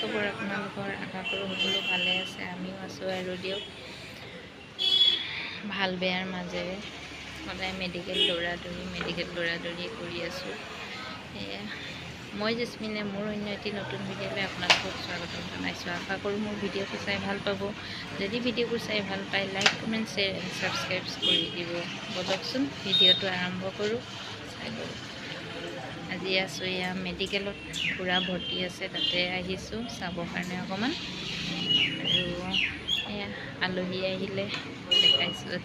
খবৰ আপোনালোকৰ? আশা কৰোঁ সকলো ভালে আছে, আমিও আছোঁ আৰু দিয়ক ভাল বেয়াৰ মাজেৰে। সদায় মেডিকেল দৌৰা-দৌৰি কৰি আছোঁ। সেয়া মই জেচমিনে মোৰ অন্য এটি নতুন ভিডিঅ'লৈ আপোনালোকক স্বাগতম জনাইছোঁ। আশা কৰোঁ মোৰ ভিডিঅ'টো চাই ভাল পাব। যদি ভিডিঅ'বোৰ চাই ভাল পায়, like, comment, share and subscribe কৰি দিব। বলকচোন ভিডিঅ'টো আৰম্ভ কৰোঁ, চাই লওক। আজি আছোঁ এয়া মেডিকেলত, পূৰা ভৰ্তি আছে, তাতে আহিছোঁ চাবৰ কাৰণে অকণমান। আৰু এয়া আলহী আহিলে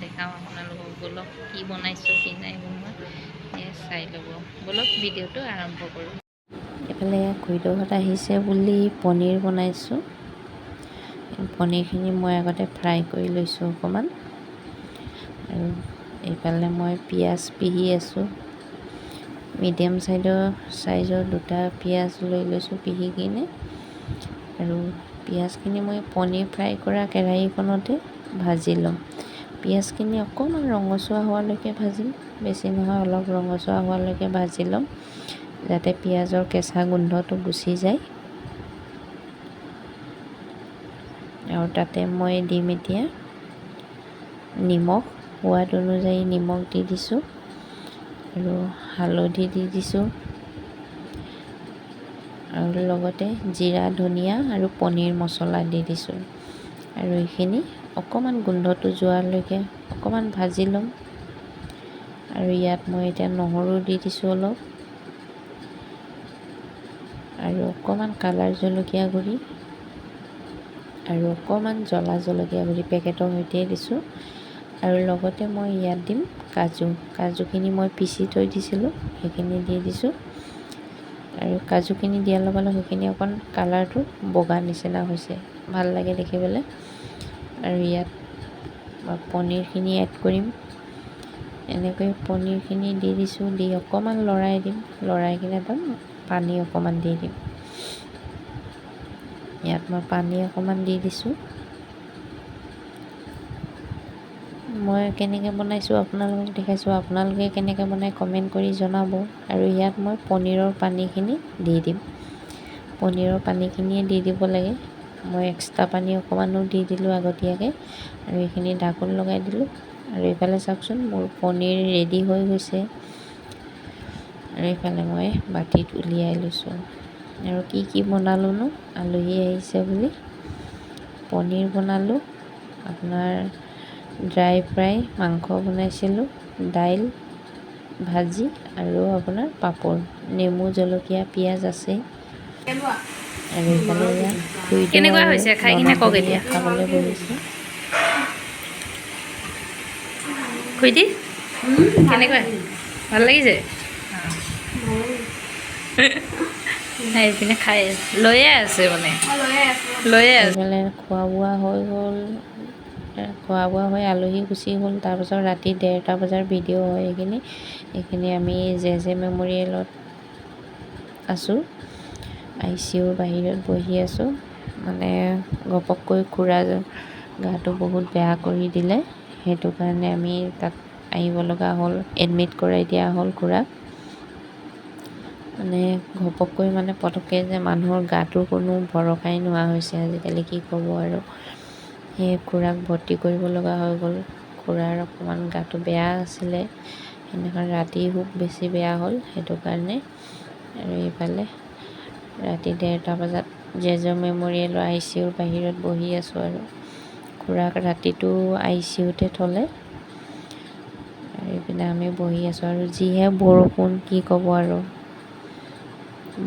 দেখাওঁ আপোনালোকক। বলক কি বনাইছোঁ কি নাই বনোৱা এয়া চাই ল'ব। বলক ভিডিঅ'টো আৰম্ভ কৰোঁ। এইফালে খুৰীদেউহঁত আহিছে বুলি পনীৰ বনাইছোঁ। পনীৰখিনি মই আগতে ফ্ৰাই কৰি লৈছোঁ অকণমান। আৰু এইফালে মই পিঁয়াজ পিহি আছোঁ। মিডিয়াম চাইজৰ দুটা পিঁয়াজ লৈ লৈছোঁ পিহি কিনে। আৰু পিঁয়াজখিনি মই পনীৰ ফ্ৰাই কৰা কেৰাহীখনতে ভাজি ল'ম। পিঁয়াজখিনি অকণমান ৰঙচুৱা হোৱালৈকে ভাজিম, বেছি নহয়, অলপ ৰঙচুৱা হোৱালৈকে ভাজি ল'ম, যাতে পিঁয়াজৰ কেঁচা গোন্ধটো গুচি যায়। আৰু তাতে মই দিম এতিয়া নিমখ, সোৱাদ অনুযায়ী নিমখ দি দিছোঁ আৰু হালধি দি দিছোঁ। আৰু লগতে জিৰা, ধনিয়া আৰু পনীৰ মছলা দি দিছোঁ। আৰু এইখিনি অকণমান গোন্ধটো যোৱালৈকে অকণমান ভাজি ল'ম। আৰু ইয়াত মই এতিয়া নহৰু দি দিছোঁ অলপ, আৰু অকণমান কালাৰ জলকীয়া গুড়ি আৰু অকণমান জ্বলা জলকীয়া গুড়ি পেকেটৰ সৈতে দিছোঁ। আৰু লগতে মই ইয়াত দিম কাজুখিনি মই পিচি থৈ দিছিলোঁ, সেইখিনি দি দিছোঁ। আৰু কাজুখিনি দিয়াৰ লগে লগে সেইখিনি অকণ কালাৰটো বগা নিচিনা হৈছে, ভাল লাগে দেখিবলৈ। আৰু ইয়াত মই পনীৰখিনি এড কৰিম। এনেকৈ পনীৰখিনি দি দিছোঁ, দি অকণমান লৰাই দিম, লৰাই কিনে তাত পানী অকণমান দি দিম। ইয়াত মই পানী অকণমান দি দিছোঁ। মই কেনেকৈ বনাইছোঁ আপোনালোকক দেখাইছোঁ, আপোনালোকে কেনেকৈ বনাই কমেণ্ট কৰি জনাব। আৰু ইয়াত মই পনীৰৰ পানীখিনি দি দিম। পনীৰৰ পানীখিনিয়ে দি দিব লাগে। মই এক্সট্ৰা পানী অকণমানো দি দিলোঁ আগতীয়াকৈ, আৰু এইখিনি ঢাকোন লগাই দিলোঁ। আৰু এইফালে চাওকচোন মোৰ পনীৰ ৰেডি হৈ গৈছে। আৰু এইফালে মই বাতিত উলিয়াই লৈছোঁ। আৰু কি বনালোঁনো, আলহী আহিছে বুলি পনীৰ বনালোঁ, আপোনাৰ ড্ৰাই ফ্ৰাই মাংস বনাইছিলোঁ, দাইল, ভাজি আৰু আপোনাৰ পাপৰ, নেমু, জলকীয়া, পিঁয়াজ আছে। আৰু এইফালে এয়া কেনেকুৱা হৈছে খাই কিনে কওক এতিয়া। খাবলৈ বহিছে। খুইটি কেনেকুৱা, ভাল লাগিছে? এইপিনে খাই লৈয়ে আছে মানে লৈয়ে আছে। এইফালে খোৱা বোৱা হৈ গ'ল, খোৱা বোৱা হৈ আলহী গুচি গ'ল। তাৰপাছত ৰাতি 1:30 বজাৰ ভিডিঅ' হয় এইখিনি আমি জে মেম'ৰিয়েলত আছোঁ, ICUৰ বাহিৰত বহি আছোঁ। মানে ঘপককৈ খুৰা গাটো বহুত বেয়া কৰি দিলে, সেইটো কাৰণে আমি তাত আহিব লগা হ'ল, এডমিট কৰাই দিয়া হ'ল খুৰাক। মানে ঘপককৈ মানে পটককৈ যে মানুহৰ গাটোৰ কোনো ভৰসাই নোহোৱা হৈছে আজিকালি, কি ক'ব আৰু। সেই খুৰাক ভৰ্তি কৰিব লগা হৈ গ'ল। খুৰাৰ অকণমান গাটো বেয়া আছিলে, সেইদিনাখন ৰাতি খুব বেছি বেয়া হ'ল, সেইটো কাৰণে। আৰু এইফালে ৰাতি 1:30 বজাত জে মেম'ৰিয়েলৰ ICUৰ বাহিৰত বহি আছোঁ। আৰু খুৰাক ৰাতিটো ICUতে থ'লে, আৰু এইপিনে আমি বহি আছোঁ। আৰু যিহে বৰষুণ, কি ক'ব আৰু,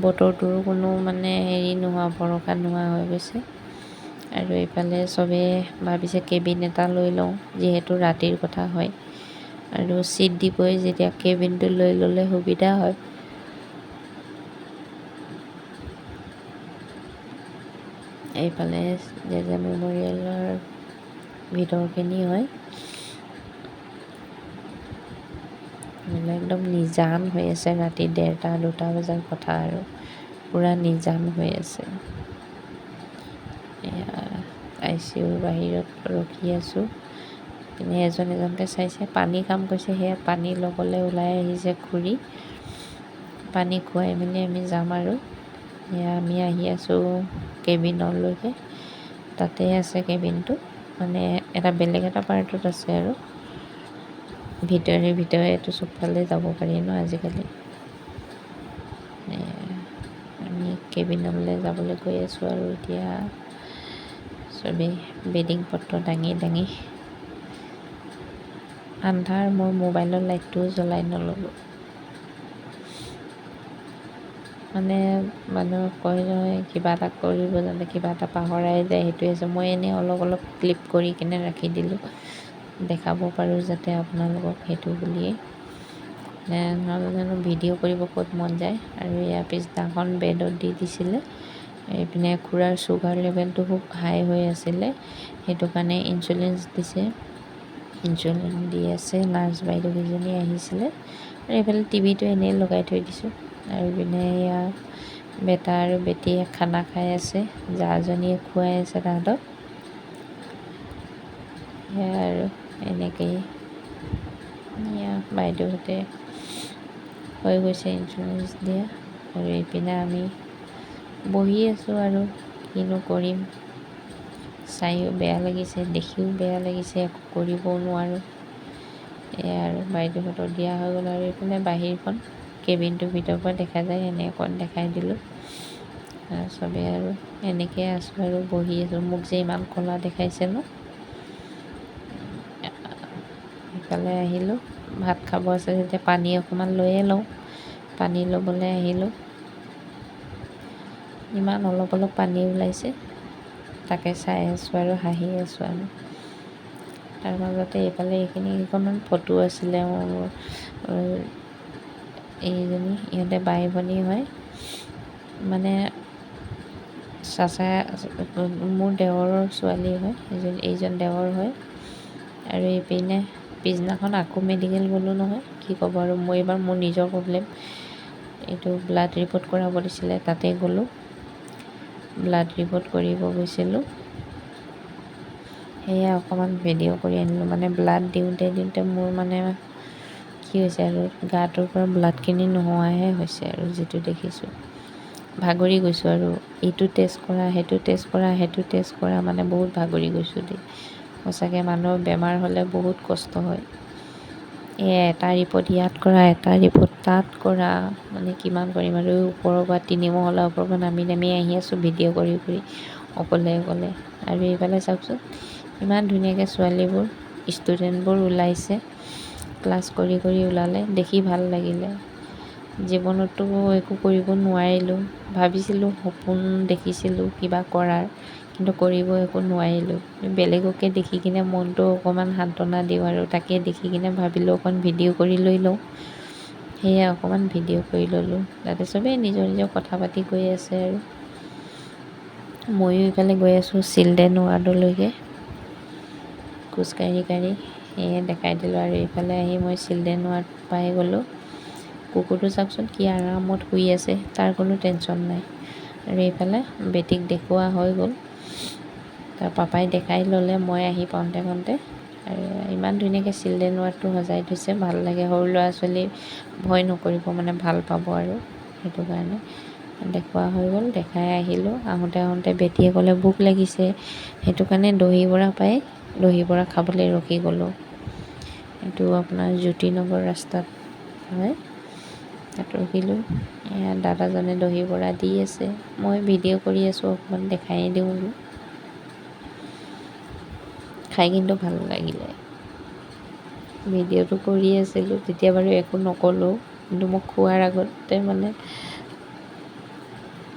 বতৰটোৰো কোনো মানে হেৰি নোহোৱা, ভৰসা নোহোৱা হৈ গৈছে। আৰু এইফালে চবেই ভাবিছে কেবিন এটা লৈ লওঁ, যিহেতু ৰাতিৰ কথা হয়। আৰু ছিট দিবই যেতিয়া, কেবিনটো লৈ ল'লে সুবিধা হয়। এইফালে জে মেম'ৰিয়েলৰ ভিতৰখিনি হয়। একদম নিজান হৈ আছে, ৰাতি 1:30-2টা বজাৰ কথা, আৰু পূৰা নিজান হৈ আছে। ICUৰ বাহিৰত ৰখি আছোঁ। পিনে এজনকৈ চাইছে, পানী কাম কৰিছে, সেয়া পানী ল'বলৈ ওলাই আহিছে খুৰী। পানী খুৱাই মেলি আমি যাম। আৰু এয়া আমি আহি আছোঁ কেবিনলৈকে। তাতে আছে কেবিনটো, মানে এটা বেলেগ এটা পাৰ্টত আছে আৰু ভিতৰে এইটো চবফালে যাব পাৰি ন আজিকালি। আমি কেবিনলৈ যাবলৈ গৈ আছোঁ আৰু এতিয়া চবেই বেডিং পত্ৰ দাঙি আন্ধাৰ। মই মোবাইলৰ লাইটটোও জ্বলাই নল'লোঁ, মানে মানুহে কয় নহয় কিবা এটা কৰিব যাতে কিবা এটা পাহৰাই যায়, সেইটোৱে আছে। মই এনেই অলপ ক্লিপ কৰি কিনে ৰাখি দিলোঁ, দেখাব পাৰোঁ যাতে আপোনালোকক, সেইটো বুলিয়েই। নহ'লে জানো ভিডিঅ' কৰিব ক'ত মন যায়। আৰু ইয়াৰ পিছদিনাখন বেডত দি দিছিলে। এইপিনে খুৰাৰ চুগাৰ লেভেলটো খুব হাই হৈ আছিলে, সেইটো কাৰণে ইনচুলিন দিছে। ইনচুলিন দি আছে। নাৰ্ছ বাইদেউকেইজনী আহিছিলে আৰু এইফালে টিভিটো এনেই লগাই থৈ দিছোঁ। আৰু পিনে এয়া বেটা আৰু বেটীয়ে খানা খাই আছে, জাজনীয়ে খুৱাই আছে তাহাঁতক। সেয়াই আৰু এনেকেই এয়া বাইদেউহঁতে হৈ গৈছে ইনচুলিন দিয়া। আৰু এইপিনে আমি বহি আছোঁ আৰু কিনো কৰিম। চাইও বেয়া লাগিছে, দেখিও বেয়া লাগিছে, একো কৰিবও নোৱাৰোঁ। এয়া আৰু বাইদেউহঁতৰ দিয়া হৈ গ'ল। আৰু এইপিনে বাহিৰখন কেবিনটোৰ ভিতৰৰ পৰা দেখা যায়, এনে অকণ দেখাই দিলোঁ। চবেই আৰু এনেকৈ আছোঁ আৰু বহি আছোঁ। মোক যে ইমান ক'লা দেখাইছে ন। ইফালে আহিলোঁ, ভাত খাব আছে যেতিয়া পানী অকণমান লৈয়ে লওঁ। পানী ল'বলৈ আহিলোঁ। ইমান অলপ পানী ওলাইছে, তাকে চাই আছোঁ আৰু হাঁহি আছোঁ আমি। তাৰ মাজতে এইফালে এইখিনি কেইখনমান ফটো আছিলে মোৰ, এইজনী ইহঁতে বাই ভনী হয়, মানে চাচা মোৰ দেৱৰৰ ছোৱালী হয়। এইজন দেৱৰ হয়। আৰু এইপিনে পিছদিনাখন আকৌ মেডিকেল গ'লোঁ নহয়, কি ক'ব আৰু। মই এইবাৰ মোৰ নিজৰ প্ৰব্লেম, এইটো ব্লাড ৰিপৰ্ট কৰাব দিছিলে, তাতে গ'লোঁ। ব্লাড ৰিপৰ্ট কৰিব গৈছিলোঁ। সেয়া অকণমান ভিডিঅ' কৰি আনিলোঁ। মানে ব্লাড দিওঁতে মোৰ মানে কি হৈছে আৰু গাটোৰ পৰা ব্লাডখিনি নোহোৱাহে হৈছে আৰু যিটো দেখিছোঁ। ভাগৰি গৈছোঁ আৰু এইটো টেষ্ট কৰা, সেইটো টেষ্ট কৰা, সেইটো টেষ্ট কৰা, মানে বহুত ভাগৰি গৈছোঁ দেই। সঁচাকৈ মানুহৰ বেমাৰ হ'লে বহুত কষ্ট হয়। এটা ৰিপৰ্ট ইয়াত কৰা, এটা ৰিপৰ্ট তাত কৰা, মানে কিমান কৰিম আৰু। ওপৰৰ পৰা 3 মহলা ওপৰৰ পৰা নামি আহি আছোঁ ভিডিঅ' কৰি অকলে। আৰু এইফালে চাওকচোন, ইমান ধুনীয়াকৈ ছোৱালীবোৰ, ষ্টুডেণ্টবোৰ ওলাইছে। ক্লাছ কৰি ওলালে, দেখি ভাল লাগিলে। জীৱনততো একো কৰিব নোৱাৰিলোঁ। ভাবিছিলোঁ, সপোন দেখিছিলোঁ কিবা কৰাৰ, কিন্তু কৰিব একো নোৱাৰিলোঁ। বেলেগকে দেখি কিনে মনটো অকণমান সান্ত্বনা দিওঁ আৰু তাকে দেখি কিনে ভাবিলোঁ অকণ ভিডিঅ' কৰি লৈ লওঁ। সেয়ে অকণমান ভিডিঅ' কৰি ল'লোঁ। তাতে চবেই নিজৰ কথা পাতি গৈ আছে আৰু ময়ো ইফালে গৈ আছোঁ চিলড্ৰেন ৱাৰ্ডলৈকে খোজকাঢ়ি। সেয়ে দেখাই দিলোঁ। আৰু এইফালে আহি মই চিলড্ৰেন ৱাৰ্ড পাই গ'লোঁ। কুকুৰটো চাওকচোন কি আৰামত শুই আছে, তাৰ কোনো টেনশ্যন নাই। আৰু এইফালে বেটীক দেখুওৱা হৈ গ'ল, তাৰ পাপাই দেখাই ল'লে মই আহি পাওঁতে। আৰু ইমান ধুনীয়াকৈ চিলড্ৰেন ৱাৰ্ডটো সজাই থৈছে, ভাল লাগে। সৰু ল'ৰা ছোৱালী ভয় নকৰিব, মানে ভাল পাব আৰু সেইটো কাৰণে দেখুওৱা হৈ গ'ল। দেখাই আহিলোঁ। আহোঁতে বেটীয়ে ক'লে ভোক লাগিছে, সেইটো কাৰণে দহি বৰা পাই দহি বৰা খাবলৈ ৰখি গ'লোঁ। এইটো আপোনাৰ জ্যোতিনগৰ ৰাস্তাত হয়, তাত ৰখিলোঁ। এয়া দাদাজনে দহি বৰা দি আছে, মই ভিডিঅ' কৰি আছোঁ, অকণমান দেখাই দিওঁ বোলো। খাই কিন্তু ভাল লাগিলে। ভিডিঅ'টো কৰি আছিলোঁ তেতিয়া বাৰু একো নক'লোঁ, কিন্তু মই খোৱাৰ আগতে মানে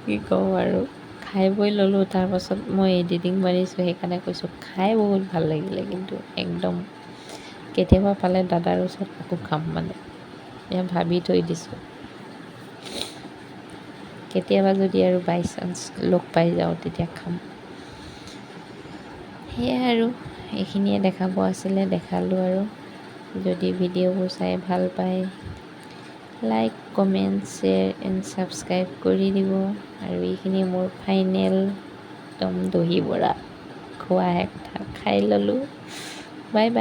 কি কওঁ আৰু, খাই বৈ ল'লোঁ। তাৰপাছত মই এডিটিং মাৰিছোঁ, সেইকাৰণে কৈছোঁ খাই বহুত ভাল লাগিলে। কিন্তু একদম কেতিয়াবা পালে দাদাৰ ওচৰত আকৌ খাম, মানে এয়া ভাবি থৈ দিছোঁ। কেতিয়াবা যদি আৰু বাই চান্স লগ পাই যাওঁ তেতিয়া খাম। সেয়াই আৰু এইখিনিয়ে দেখাব আছিলে, দেখালোঁ। আৰু যদি ভিডিঅ'বোৰ চাই ভাল পায়, like, comment, share and subscribe কৰি দিব। আৰু এইখিনি মোৰ ফাইনেল একদম দহি বৰা খোৱা শেষ, খাই ল'লোঁ। বাই।